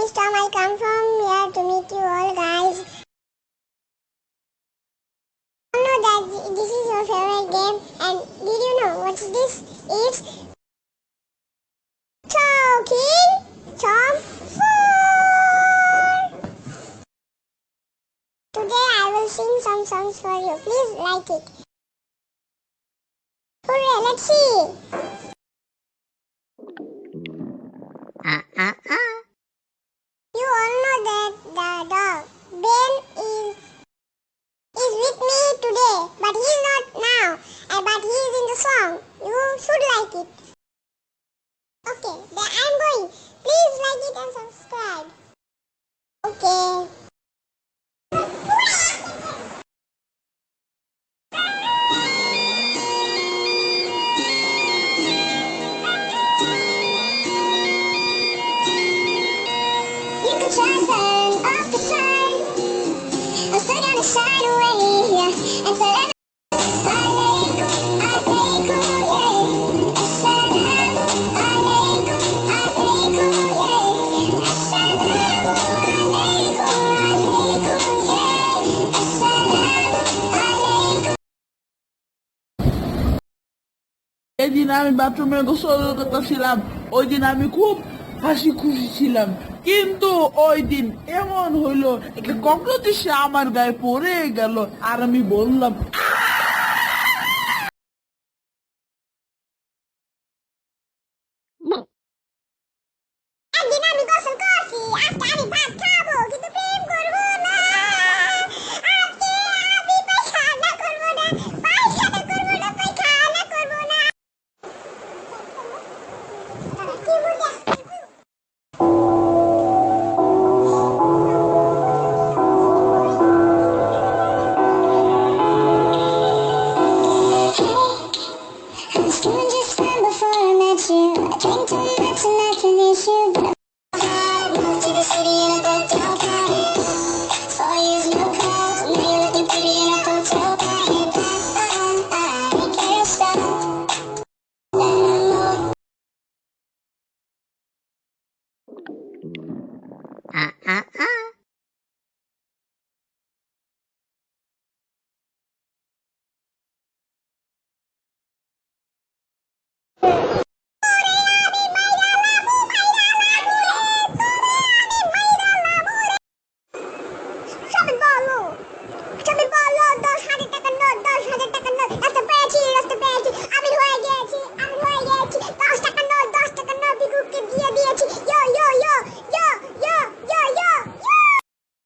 is Tom. I come from here to meet you all, guys. I know that this is your favorite game, and did you know what this is? Talking Tom 4. Today I will sing some songs for you. Please like it. Hooray! Let's see. You all know that the dog Ben is with me today, but he's not now. But he's in the song. You should like it. Okay, then I'm going. Please like it and subscribe. Okay. You could try turn off the sun. I'm still gonna shine away, yeah. And forever I lay cool, yeah. এদিন আমি বাথরুমে গোসল করতেছিলাম। ওই দিন আমি খুব হাসি খুশি ছিলাম, কিন্তু ওই দিন এমন হইলো একটা ককরোচ এসে আমার গায়ে পড়ে গেল, আর আমি বললাম একদিন আমি গোসল করছি, আজকে আমি ভাত খাবো, কিন্তু প্রেম করবো না। আজকে আমি পায়খানা করবো না, পায়খানা করবো না, পায়খানা করবো না। কি বলছিস? Doing just fine before I met you. I drink too much and that's an issue. Moved to the city in a broke down car. 4 years no calls. Now you're looking pretty in a hotel bar. I can't stop.